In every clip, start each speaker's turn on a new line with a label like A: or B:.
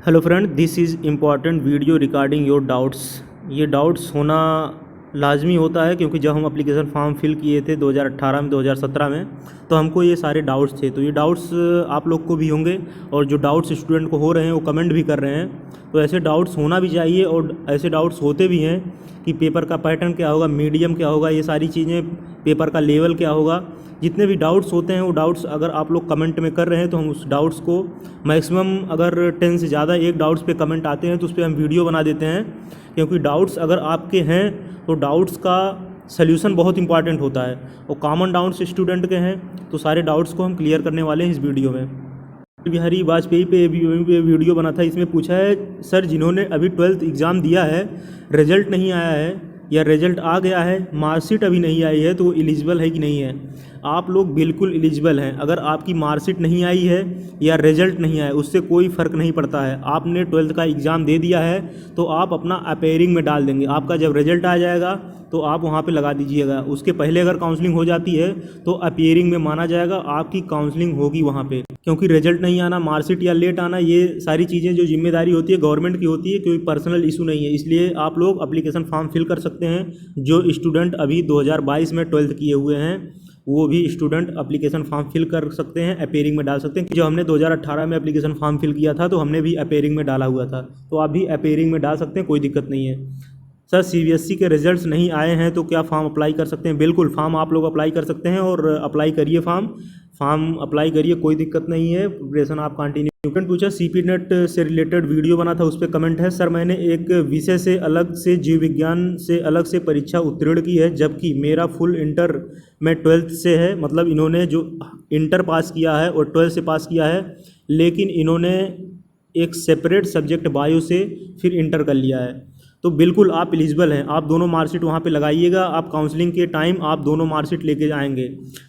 A: Hello friend, this is important video regarding your doubts. ये doubts होना लाजमी होता है क्योंकि जब हम एप्लीकेशन फॉर्म फिल किए थे 2018 में 2017 में, तो हमको ये सारे डाउट्स थे। तो ये डाउट्स आप लोग को भी होंगे और जो डाउट्स स्टूडेंट को हो रहे हैं वो कमेंट भी कर रहे हैं। तो ऐसे डाउट्स होना भी चाहिए और ऐसे डाउट्स होते भी हैं कि पेपर का पैटर्न क्या होगा, मीडियम क्या होगा, ये सारी चीज़ें, पेपर का लेवल क्या होगा। जितने भी डाउट्स होते हैं वो डाउट्स अगर आप लोग कमेंट में कर रहे हैं तो हम उस डाउट्स को मैक्सिमम, अगर 10 से ज़्यादा एक डाउट्स पे कमेंट आते हैं तो उस पर हम वीडियो बना देते हैं। क्योंकि डाउट्स अगर आपके हैं तो डाउट्स का सल्यूशन बहुत इंपॉर्टेंट होता है और कॉमन डाउट्स स्टूडेंट के हैं तो सारे डाउट्स को हम क्लियर करने वाले हैं इस वीडियो में। अटल बिहारी वाजपेयी पे वीडियो बना था, इसमें पूछा है सर जिन्होंने अभी 12th एग्ज़ाम दिया है, रिजल्ट नहीं आया है या रिजल्ट आ गया है, मार्कशीट अभी नहीं आई है, तो वो एलिजिबल है कि नहीं है। आप लोग बिल्कुल एलिजिबल हैं। अगर आपकी मार्कशीट नहीं आई है या रिजल्ट नहीं आया उससे कोई फ़र्क नहीं पड़ता है। आपने 12th का एग्ज़ाम दे दिया है तो आप अपना अपेयरिंग में डाल देंगे। आपका जब रिजल्ट आ जाएगा तो आप वहाँ पे लगा दीजिएगा। उसके पहले अगर काउंसलिंग हो जाती है तो अपेयरिंग में माना जाएगा, आपकी काउंसलिंग होगी वहाँ पे। क्योंकि रिजल्ट नहीं आना, मार्कशीट या लेट आना, ये सारी चीज़ें जो जिम्मेदारी होती है गवर्नमेंट की होती है, कोई पर्सनल इशू नहीं है। इसलिए आप लोग एप्लीकेशन फॉर्म फिल कर सकते हैं। जो स्टूडेंट अभी 2022 में 12th किए हुए हैं वो भी स्टूडेंट एप्लीकेशन फॉर्म फिल कर सकते हैं, अपेयरिंग में डाल सकते हैं। जो हमने 2018 में एप्लीकेशन फॉर्म फिल किया था तो हमने भी अपेयरिंग में डाला हुआ था, तो आप भी अपेयरिंग में डाल सकते हैं, कोई दिक्कत नहीं है। सर सीबीएसई के रिजल्ट्स नहीं आए हैं तो क्या फॉर्म अप्लाई कर सकते हैं? बिल्कुल, फॉर्म आप लोग अप्लाई कर सकते हैं और अप्लाई करिए, फॉर्म अप्लाई करिए, कोई दिक्कत नहीं है। प्रिपरेशन आप कंटिन्यू। स्टूडेंट पूछा सीपी नेट से रिलेटेड वीडियो बना था, उस पर कमेंट है सर मैंने एक विषय से अलग से, जीव विज्ञान से अलग से परीक्षा उत्तीर्ण की है, जबकि मेरा फुल इंटर में 12th से है। मतलब इन्होंने जो इंटर पास किया है और 12th से पास किया है, लेकिन इन्होंने एक सेपरेट सब्जेक्ट बायो से फिर इंटर कर लिया है। तो बिल्कुल आप एलिजिबल हैं। आप दोनों मार्कशीट वहाँ पे लगाइएगा। आप काउंसलिंग के टाइम आप दोनों मार्कशीट लेके आएंगे,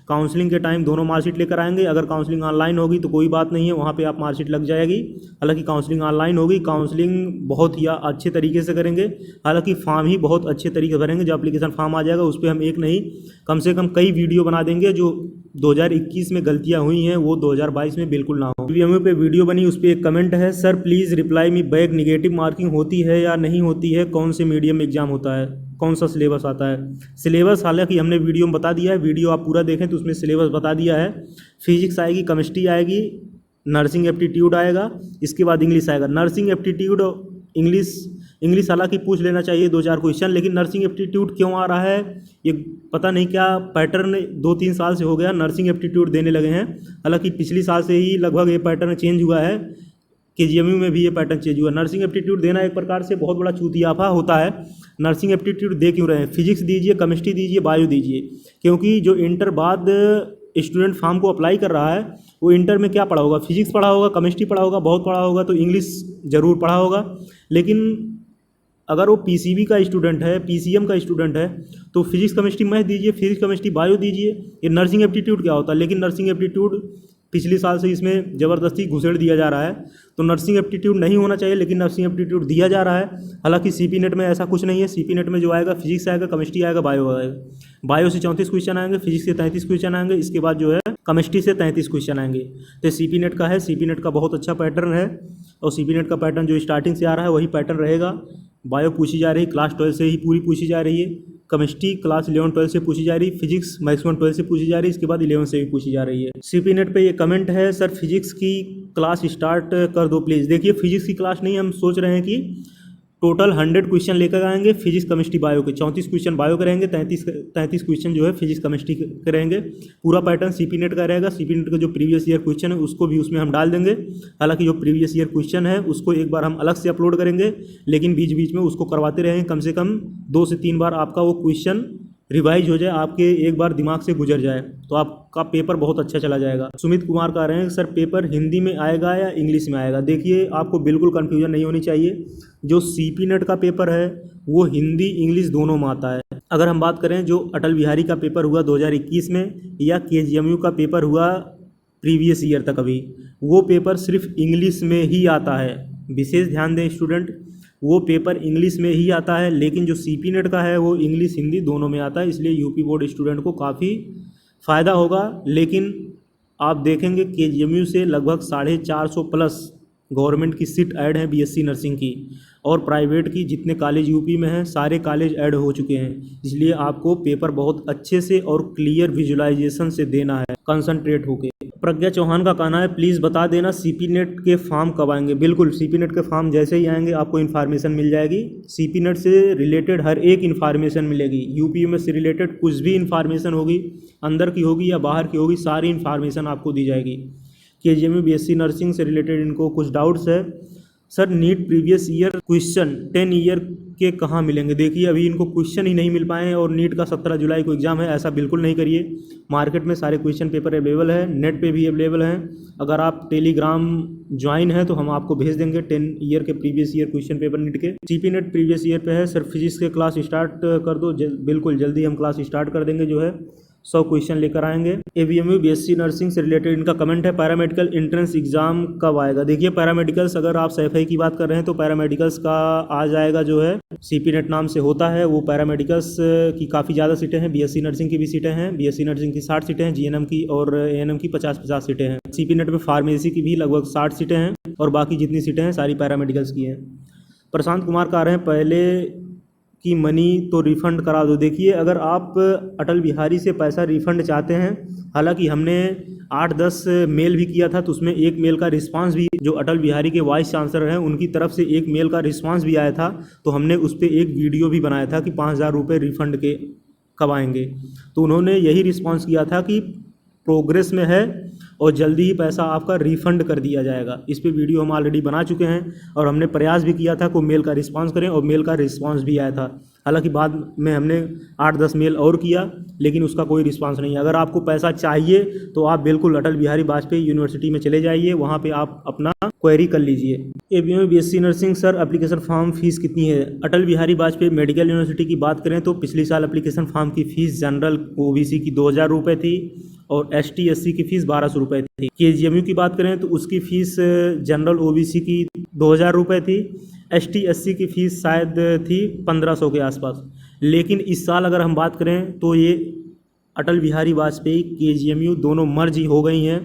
A: काउंसलिंग के टाइम दोनों मार्कशीट लेकर आएंगे। अगर काउंसलिंग ऑनलाइन होगी तो कोई बात नहीं है, वहाँ पे आप मार्कशीट लग जाएगी। हालांकि काउंसलिंग ऑनलाइन होगी, काउंसलिंग बहुत ही अच्छे तरीके से करेंगे। हालांकि फॉर्म ही बहुत अच्छे तरीके से भरेंगे। जब एप्लीकेशन फॉर्म आ जाएगा उस पर हम एक नहीं, कम से कम कई वीडियो बना देंगे। जो 2021 में गलतियाँ हुई हैं वो 2022 में बिल्कुल ना हो। वीएमओ पे वीडियो बनी, उस पर एक कमेंट है sir please reply me back, negative marking होती है या नहीं होती है, कौन से मीडियम एग्जाम होता है, कौन सा सिलेबस आता है। सिलेबस हालांकि हमने वीडियो में बता दिया है, वीडियो आप पूरा देखें तो उसमें सिलेबस बता दिया है। फिजिक्स आएगी, केमिस्ट्री आएगी, नर्सिंग एप्टीट्यूड आएगा, इसके बाद इंग्लिश आएगा। नर्सिंग एप्टीट्यूड इंग्लिश हालांकि पूछ लेना चाहिए 2-4 क्वेश्चन, लेकिन नर्सिंग एप्टीट्यूड क्यों आ रहा है ये पता नहीं, क्या पैटर्न 2-3 साल से हो गया नर्सिंग एप्टीट्यूड देने लगे हैं। हालांकि पिछली साल से ही लगभग ये पैटर्न चेंज हुआ है, केजीएमयू में भी ये पैटर्न चेंज हुआ। नर्सिंग एप्टीट्यूड देना एक प्रकार से बहुत बड़ा चूतियाफा होता है। नर्सिंग एप्टीट्यूड दे क्यों रहे हैं? फिजिक्स दीजिए, केमिस्ट्री दीजिए, बायो दीजिए। क्योंकि जो इंटर बाद स्टूडेंट फॉर्म को अप्लाई कर रहा है वो इंटर में क्या पढ़ा होगा? फिजिक्स पढ़ा होगा, केमिस्ट्री पढ़ा होगा, बहुत पढ़ा होगा, तो इंग्लिश ज़रूर पढ़ा होगा। लेकिन अगर वो पीसीबी का स्टूडेंट है, पीसीएम का स्टूडेंट है, तो फिजिक्स केमिस्ट्री मैथ दीजिए, फिजिक्स केमिस्ट्री बायो दीजिए। ये नर्सिंग एप्टीट्यूड क्या होता है? लेकिन नर्सिंग एप्टीट्यूड पिछले साल से इसमें ज़बरदस्ती घुसेड़ दिया जा रहा है। तो नर्सिंग एप्टीट्यूड नहीं होना चाहिए, लेकिन नर्सिंग एप्टीट्यूड दिया जा रहा है। हालांकि सीपी नेट में ऐसा कुछ नहीं है। सीपी नेट में जो आएगा फिजिक्स आएगा, केमिस्ट्री आएगा, बायो आएगा। बायो से 34 क्वेश्चन आएंगे, फिजिक्स से 33 क्वेश्चन आएंगे, इसके बाद जो है केमिस्ट्री से 33 क्वेश्चन आएंगे। तो सीपी नेट का है, सीपी नेट का बहुत अच्छा पैटर्न है और सीपी नेट का पैटर्न जो स्टार्टिंग से आ रहा है वही पैटर्न रहेगा। बायो पूछी जा रही, क्लास 12 से ही पूरी पूछी जा रही है। केमिस्ट्री क्लास 11-12 से पूछी जा रही, फिजिक्स मैक्सिमम 12 से पूछी जा रही, इसके बाद 11 से भी पूछी जा रही है। सीपी नेट पे ये कमेंट है सर फिजिक्स की क्लास स्टार्ट कर दो प्लीज़। देखिए फिजिक्स की क्लास नहीं, हम सोच रहे हैं कि टोटल 100 क्वेश्चन लेकर आएंगे फिजिक्स केमिस्ट्री बायो के। 34 क्वेश्चन बायो करेंगे, 33 क्वेश्चन जो है फिजिक्स केमिस्ट्री करेंगे। पूरा पैटर्न सीपी नेट का रहेगा। सीपी नेट का जो प्रीवियस ईयर क्वेश्चन है उसको भी उसमें हम डाल देंगे। हालांकि जो प्रीवियस ईयर क्वेश्चन है उसको एक बार हम अलग से अपलोड करेंगे, लेकिन बीच बीच में उसको करवाते रहेंगे। कम से कम 2 से 3 बार आपका वो क्वेश्चन रिवाइज हो जाए, आपके एक बार दिमाग से गुजर जाए, तो आपका पेपर बहुत अच्छा चला जाएगा। सुमित कुमार कह रहे हैं सर पेपर हिंदी में आएगा या इंग्लिश में आएगा? देखिए आपको बिल्कुल कन्फ्यूजन नहीं होनी चाहिए। जो सीपी नेट का पेपर है वो हिंदी इंग्लिश दोनों में आता है। अगर हम बात करें जो अटल बिहारी का पेपर हुआ 2021 में या केजीएमयू का पेपर हुआ प्रीवियस ईयर तक, अभी वो पेपर सिर्फ इंग्लिश में ही आता है। विशेष ध्यान दें स्टूडेंट, वो पेपर इंग्लिश में ही आता है। लेकिन जो सीपी नेट का है वो इंग्लिश हिंदी दोनों में आता है, इसलिए यूपी बोर्ड स्टूडेंट को काफ़ी फ़ायदा होगा। लेकिन आप देखेंगे केजीएमयू से लगभग 450 प्लस गवर्नमेंट की सीट ऐड है बीएससी नर्सिंग की, और प्राइवेट की जितने कॉलेज यूपी में हैं सारे कॉलेज ऐड हो चुके हैं। इसलिए आपको पेपर बहुत अच्छे से और क्लियर विजुलाइजेशन से देना है, कंसंट्रेट होके। प्रज्ञा चौहान का कहना है प्लीज़ बता देना सीपी नेट के फॉर्म कब आएंगे। बिल्कुल, सीपी नेट के फॉर्म जैसे ही आएंगे आपको इन्फॉर्मेशन मिल जाएगी। सीपी नेट से रिलेटेड हर एक इन्फॉर्मेशन मिलेगी। यूपी से रिलेटेड कुछ भी इन्फॉर्मेशन होगी, अंदर की होगी या बाहर की होगी, सारी इन्फॉर्मेशन आपको दी जाएगी। केजीएमयू बीएससी नर्सिंग से रिलेटेड इनको कुछ डाउट्स है। Sir NEET previous year question 10 year के कहाँ मिलेंगे? देखिए अभी इनको क्वेश्चन ही नहीं मिल पाए हैं और नीट का 17 जुलाई को एग्ज़ाम है, ऐसा बिल्कुल नहीं करिए। मार्केट में सारे क्वेश्चन पेपर अवेलेबल है, नेट पे भी अवेलेबल हैं। अगर आप टेलीग्राम ज्वाइन है तो हम आपको भेज देंगे 10 ईयर के previous year question paper NEET के। सीपी नेट प्रीवियस ईयर पे है। सर फिजिक्स के क्लास स्टार्ट कर दो। बिल्कुल जल्दी हम क्लास स्टार्ट कर देंगे, जो है 100 क्वेश्चन लेकर आएंगे। एवीएमयू बीएससी नर्सिंग से रिलेटेड इनका कमेंट है पैरामेडिकल एंट्रेंस एग्जाम कब आएगा? देखिए पैरामेडिकल्स, अगर आप सैफई की बात कर रहे हैं तो पैरामेडिकल्स का आ जाएगा, जो है सीपी नेट नाम से होता है वो। पैरामेडिकल्स की काफ़ी ज़्यादा सीटें हैं, बीएससी नर्सिंग की भी सीटें हैं। बीएससी नर्सिंग की 60 सीटें हैं, जीएनएम की और एएनएम की 50-50 सीटें हैं। सीपी नेट में फार्मेसी की भी लगभग 60 सीटें हैं और बाकी जितनी सीटें हैं सारी पैरामेडिकल्स की हैं। प्रशांत कुमार कह रहे हैं पहले की मनी तो रिफ़ंड करा दो। देखिए अगर आप अटल बिहारी से पैसा रिफ़ंड चाहते हैं, हालांकि हमने 8-10 मेल भी किया था तो उसमें एक मेल का रिस्पांस भी, जो अटल बिहारी के वाइस चांसलर हैं उनकी तरफ से एक मेल का रिस्पांस भी आया था, तो हमने उस पर एक वीडियो भी बनाया था कि 5,000 रुपये रिफ़ंड के कब आएंगे। तो उन्होंने यही रिस्पॉन्स किया था कि प्रोग्रेस में है और जल्दी ही पैसा आपका रिफ़ंड कर दिया जाएगा। इस पे वीडियो हम ऑलरेडी बना चुके हैं और हमने प्रयास भी किया था कि मेल का रिस्पांस करें और मेल का रिस्पांस भी आया था। हालांकि बाद में हमने 8-10 मेल और किया लेकिन उसका कोई रिस्पांस नहीं है। अगर आपको पैसा चाहिए तो आप बिल्कुल अटल बिहारी वाजपेयी यूनिवर्सिटी में चले जाइए, वहाँ पे आप अपना क्वेरी कर लीजिए। ABM BSc nursing sir application form fees कितनी है? अटल बिहारी वाजपेयी मेडिकल यूनिवर्सिटी की बात करें तो पिछले साल एप्लीकेशन फॉर्म की फ़ीस जनरल ओबीसी की 2,000 रुपये थी और एसटी एससी की फ़ीस 1,200 रुपये थी। केजीएमयू की बात करें तो उसकी फ़ीस जनरल ओबीसी की 2,000 रुपये थी, एसटी एससी की फ़ीस शायद थी 1,500 के आसपास। लेकिन इस साल अगर हम बात करें तो ये अटल बिहारी वाजपेयी केजीएमयू दोनों मर्ज हो गई हैं,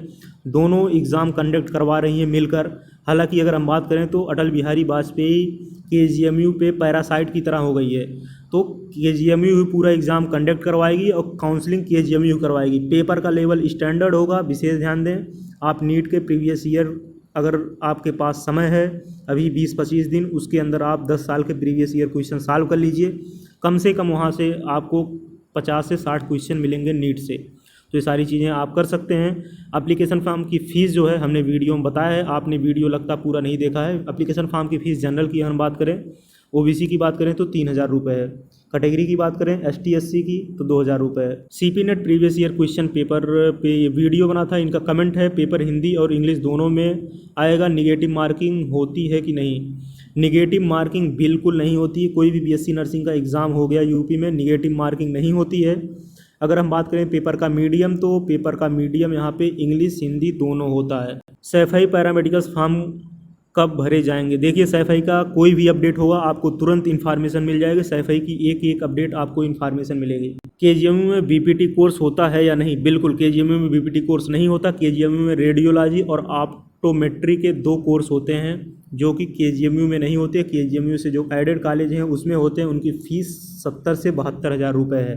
A: दोनों एग्ज़ाम कंडक्ट करवा रही हैं मिलकर। हालांकि अगर हम बात करें तो अटल बिहारी वाजपेयी केजीएमयू पे पैरासाइट की तरह हो गई है, तो केजीएमयू ही पूरा एग्ज़ाम कंडक्ट करवाएगी और काउंसलिंग केजीएमयू करवाएगी। पेपर का लेवल स्टैंडर्ड होगा, विशेष ध्यान दें। आप नीट के प्रीवियस ईयर, अगर आपके पास समय है अभी 20-25 दिन, उसके अंदर आप 10 साल के प्रीवियस ईयर क्वेश्चन सॉल्व कर लीजिए। कम से कम वहाँ से आपको 50 से 60 क्वेश्चन मिलेंगे नीट से। तो ये सारी चीज़ें आप कर सकते हैं। एप्लीकेशन फॉर्म की फ़ीस जो है हमने वीडियो में बताया है, आपने वीडियो लगता पूरा नहीं देखा है। एप्लीकेशन फॉर्म की फ़ीस जनरल की हम बात करें, ओबीसी की बात करें तो 3,000 रुपये है। कैटेगरी की बात करें एसटी एससी की तो 2,000 रुपये है। CP net previous year question paper पे ये वीडियो बना था। इनका कमेंट है पेपर हिंदी और इंग्लिश दोनों में आएगा, निगेटिव मार्किंग होती है कि नहीं? निगेटिव मार्किंग बिल्कुल नहीं होती है। कोई भी बीएससी नर्सिंग का एग्ज़ाम हो गया यूपी में, निगेटिव मार्किंग नहीं होती है। अगर हम बात करें पेपर का मीडियम, तो पेपर का मीडियम यहाँ पे इंग्लिश हिंदी दोनों होता है। सैफई पैरामेडिकल्स फॉर्म कब भरे जाएंगे? देखिए सैफई का कोई भी अपडेट होगा आपको तुरंत इन्फॉर्मेशन मिल जाएगी। सैफई की एक एक अपडेट आपको इन्फॉर्मेशन मिलेगी। केजीएमयू में बीपीटी कोर्स होता है या नहीं? बिल्कुल, केजीएमयू में बीपीटी कोर्स नहीं होता। केजीएमयू में रेडियोलॉजी और ऑप्टोमेट्री के 2 कोर्स होते हैं जो कि केजीएमयू में नहीं होते। केजीएमयू से जो एडेड कॉलेज हैं उसमें होते हैं। उनकी फ़ीस 70 से 72,000 रुपये है।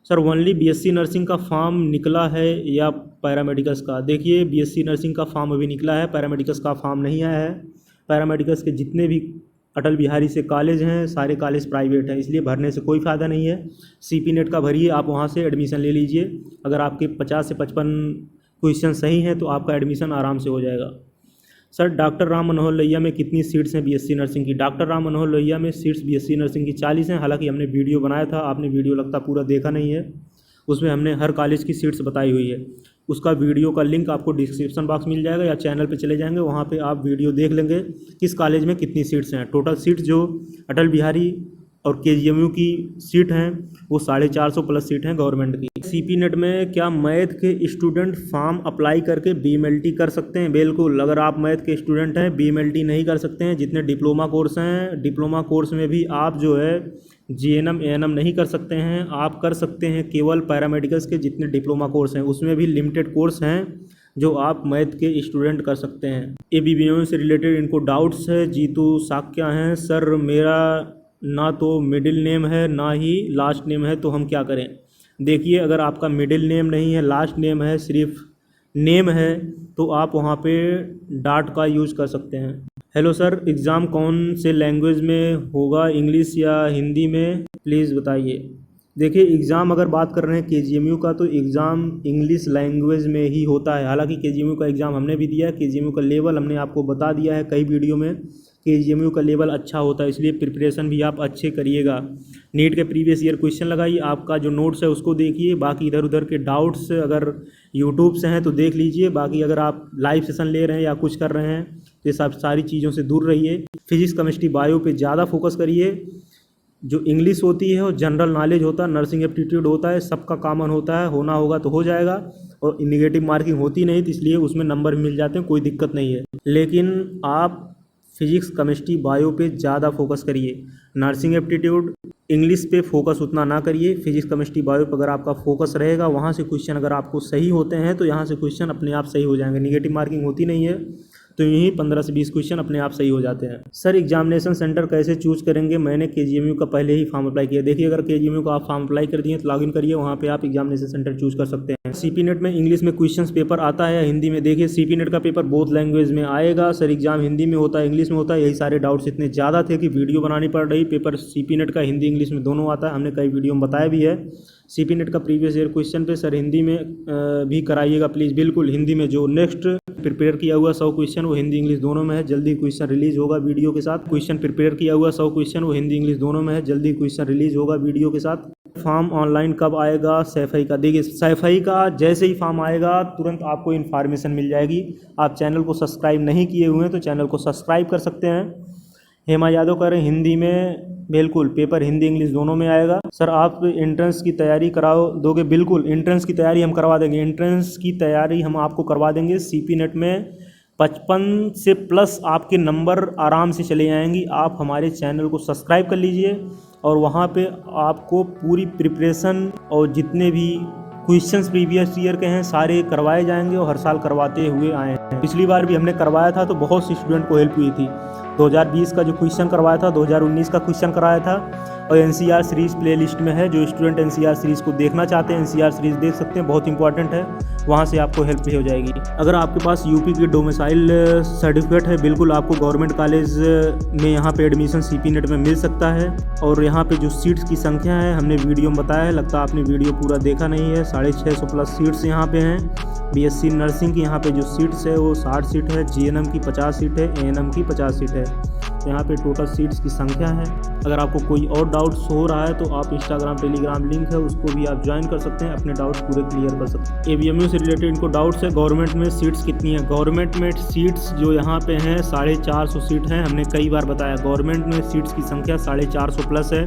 A: सर ओनली बीएससी नर्सिंग का फॉर्म निकला है या पैरामेडिकल्स का? देखिए बीएससी नर्सिंग का फॉर्म अभी निकला है, पैरामेडिकल्स का फॉर्म नहीं आया है। पैरामेडिकल्स के जितने भी अटल बिहारी से कॉलेज हैं सारे कॉलेज प्राइवेट हैं, इसलिए भरने से कोई फ़ायदा नहीं है। सीपी नेट का भरिए, आप वहाँ से एडमिशन ले लीजिए। अगर आपके 50 से 55 क्वेश्चन सही हैं तो आपका एडमिशन आराम से हो जाएगा। सर डॉक्टर राम मनोहर लोहिया में कितनी सीट्स हैं बीएससी नर्सिंग की? डॉक्टर राम मनोहर लोहिया में सीट्स बीएससी नर्सिंग की 40 हैं। हालांकि हमने वीडियो बनाया था, आपने वीडियो लगता पूरा देखा नहीं है। उसमें हमने हर कॉलेज की सीट्स बताई हुई है। उसका वीडियो का लिंक आपको डिस्क्रिप्शन बॉक्स मिल जाएगा या चैनल पे चले जाएंगे, वहाँ पे आप वीडियो देख लेंगे किस कॉलेज में कितनी सीट्स हैं। टोटल सीट्स जो अटल बिहारी और केजीएमयू की सीट हैं वो 450 प्लस सीट हैं गवर्नमेंट की। सीपी नेट में क्या मैथ के स्टूडेंट फॉर्म अप्लाई करके बीएमएलटी कर सकते हैं? बिल्कुल, अगर आप मैथ के स्टूडेंट हैं बीएमएलटी नहीं कर सकते हैं। जितने डिप्लोमा कोर्स हैं, डिप्लोमा कोर्स में भी आप जो है जीएनएम एएनएम नहीं कर सकते हैं। आप कर सकते हैं केवल पैरामेडिकल्स के जितने डिप्लोमा कोर्स हैं, उसमें भी लिमिटेड कोर्स हैं जो आप मैथ के स्टूडेंट कर सकते हैं। ABBM से रिलेटेड इनको डाउट्स है। जीतू साक्या हैं, सर मेरा ना तो मिडिल नेम है ना ही लास्ट नेम है, तो हम क्या करें? देखिए, अगर आपका मिडिल नेम नहीं है, लास्ट नेम है, सिर्फ नेम है, तो आप वहाँ पे डॉट का यूज़ कर सकते हैं। हेलो सर, एग्ज़ाम कौन से लैंग्वेज में होगा, इंग्लिश या हिंदी में, प्लीज़ बताइए। देखिए, एग्ज़ाम अगर बात कर रहे हैं KGMU का, तो एग्ज़ाम इंग्लिश लैंग्वेज में ही होता है। हालांकि KGMU का एग्ज़ाम हमने भी दिया है, KGMU का लेवल हमने आपको बता दिया है कई वीडियो में। KGMU का लेवल अच्छा होता है, इसलिए प्रिपरेशन भी आप अच्छे करिएगा। नीट के प्रीवियस ईयर क्वेश्चन लगाइए, आपका जो नोट्स है उसको देखिए, बाकी इधर उधर के डाउट्स अगर यूट्यूब से हैं तो देख लीजिए। बाकी अगर आप लाइव सेशन ले रहे हैं या कुछ कर रहे हैं तो ये सब सारी चीज़ों से दूर रहिए। फिजिक्स, केमिस्ट्री, बायो पे ज़्यादा फोकस करिए। जो इंग्लिश होती है वो जनरल नॉलेज होता है, नर्सिंग एप्टीट्यूड होता है, सबका कॉमन होता है, होना होगा तो हो जाएगा। और निगेटिव मार्किंग होती नहीं, तो इसलिए उसमें नंबर मिल जाते हैं, कोई दिक्कत नहीं है। लेकिन आप फिजिक्स, केमिस्ट्री, बायो पे ज़्यादा फोकस करिए। नर्सिंग एप्टीट्यूड, इंग्लिश पे फोकस उतना ना करिए। फिजिक्स, केमिस्ट्री, बायो पे अगर आपका फोकस रहेगा, वहाँ से क्वेश्चन अगर आपको सही होते हैं तो यहाँ से क्वेश्चन अपने आप सही हो जाएंगे। निगेटिव मार्किंग होती नहीं है, तो यही 15 से 20 क्वेश्चन अपने आप सही हो जाते हैं। सर, एग्जामिनेशन सेंटर कैसे चूज करेंगे? मैंने KGMU का पहले ही फॉर्म अप्लाई किया। देखिए, अगर KGMU का आप फॉर्म अप्लाई कर दिए तो लॉगिन करिए, वहाँ पे आप एग्जामिनेशन सेंटर चूज कर सकते हैं। CP नेट में इंग्लिश में क्वेश्चंस पेपर आता है या हिंदी में? देखिए, CP नेट का पेपर बोथ लैंग्वेज में आएगा। सर, एग्जाम हिंदी में होता है, इंग्लिश में होता है? यही सारे डाउट्स इतने ज़्यादा थे कि वीडियो बनानी पड़ रही। पेपर CP नेट का हिंदी इंग्लिश में दोनों आता है, हमने कई वीडियो में बताया भी है। CP नेट का प्रीवियस ईयर क्वेश्चन पे सर हिंदी में भी कराइएगा प्लीज़। बिल्कुल, हिंदी में जो नेक्स्ट प्रिपेयर किया हुआ 100 क्वेश्चन वो हिंदी इंग्लिश दोनों में है। जल्दी क्वेश्चन रिलीज होगा वीडियो के साथ। क्वेश्चन प्रिपेयर किया हुआ 100 क्वेश्चन वो हिंदी इंग्लिश दोनों में है। जल्दी क्वेश्चन रिलीज होगा वीडियो के साथ। फॉर्म ऑनलाइन कब आएगा सैफई का? देखिए, सैफई का जैसे ही फॉर्म आएगा तुरंत आपको इन्फॉर्मेशन मिल जाएगी। आप चैनल को सब्सक्राइब नहीं किए हुए हैं तो चैनल को सब्सक्राइब कर सकते हैं। हेमा यादव कह रहे हैं हिंदी में, बिल्कुल पेपर हिंदी इंग्लिश दोनों में आएगा। सर, आप एंट्रेंस की तैयारी कराओ दोगे? बिल्कुल, एंट्रेंस की तैयारी हम करवा देंगे। एंट्रेंस की तैयारी हम आपको करवा देंगे। CP नेट में 55 से प्लस आपके नंबर आराम से चले जाएंगी। आप हमारे चैनल को सब्सक्राइब कर लीजिए और वहाँ पे आपको पूरी प्रिपरेशन और जितने भी क्वेश्चंस प्रीवियस ईयर के हैं सारे करवाए जाएंगे और हर साल करवाते हुए आए हैं। पिछली बार भी हमने करवाया था तो बहुत सी स्टूडेंट को हेल्प हुई थी। 2020 का जो क्वेश्चन करवाया था, 2019 का क्वेश्चन कराया था, और NCR सीरीज़ प्ले लिस्ट में है। जो स्टूडेंट NCR सीरीज़ को देखना चाहते हैं NCR सीरीज़ देख सकते हैं, बहुत इंपॉर्टेंट है, वहाँ से आपको हेल्प भी हो जाएगी। अगर आपके पास UP की डोमिसाइल सर्टिफिकेट है, बिल्कुल आपको गवर्नमेंट कॉलेज में यहाँ पे एडमिशन CP नेट में मिल सकता है। और यहाँ पे जो सीट्स की संख्या है हमने वीडियो में बताया है, लगता है आपने वीडियो पूरा देखा नहीं है। 650 प्लस सीट्स यहाँ पे हैं। BSc नर्सिंग की यहाँ पे जो सीट्स है वो 60 सीट है, GNM की 50 सीट है, ANM की 50 सीट है। यहाँ पे टोटल सीट्स की संख्या है। अगर आपको कोई और डाउट्स हो रहा है तो आप इंस्टाग्राम, टेलीग्राम लिंक है उसको भी आप ज्वाइन कर सकते हैं, अपने डाउट्स पूरे क्लियर कर सकते हैं। ABMU से रिलेटेड इनको डाउट्स है। गवर्नमेंट में सीट्स कितनी है? गवर्नमेंट में सीट्स जो यहाँ पे हैं 450 सीट हैं। हमने कई बार बताया, गवर्नमेंट में सीट्स की संख्या 450 प्लस है।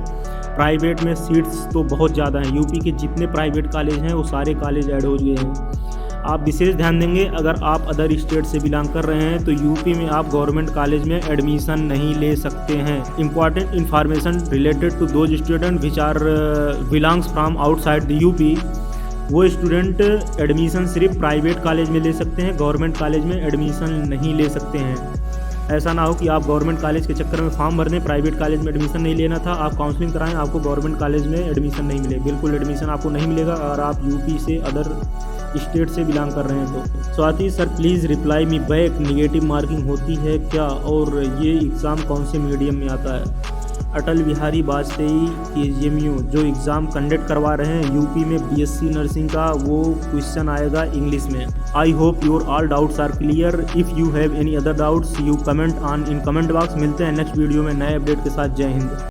A: प्राइवेट में सीट्स तो बहुत ज़्यादा हैं। UP के जितने प्राइवेट कॉलेज हैं वो सारे कॉलेज ऐड हो गए हैं। आप विशेष ध्यान देंगे, अगर आप अदर स्टेट से बिलोंग कर रहे हैं तो UP में आप गवर्नमेंट कॉलेज में एडमिशन नहीं ले सकते हैं। Important information related to those student which are belongs from outside the UP, वो स्टूडेंट एडमिशन सिर्फ प्राइवेट कॉलेज में ले सकते हैं, गवर्नमेंट कॉलेज में एडमिशन नहीं ले सकते हैं। ऐसा ना हो कि आप गवर्नमेंट कॉलेज के चक्कर में फॉर्म भर दें, प्राइवेट कॉलेज में एडमिशन नहीं लेना था, आप काउंसलिंग कराएं, आपको गवर्नमेंट कॉलेज में एडमिशन नहीं मिले। बिल्कुल एडमिशन आपको नहीं मिलेगा अगर आप UP से अदर स्टेट से बिलोंग कर रहे हैं तो। Swati sir, please reply me back, negative marking होती है क्या और ये एग्ज़ाम कौन से मीडियम में आता है? अटल बिहारी वाजपेयी KGMU जो एग्ज़ाम कंडक्ट करवा रहे हैं UP में BSc नर्सिंग का, वो क्वेश्चन आएगा इंग्लिश में। I hope your all doubts are clear. If you have any other doubts you comment on in comment box. मिलते हैं नेक्स्ट वीडियो में नए अपडेट के साथ। जय हिंद।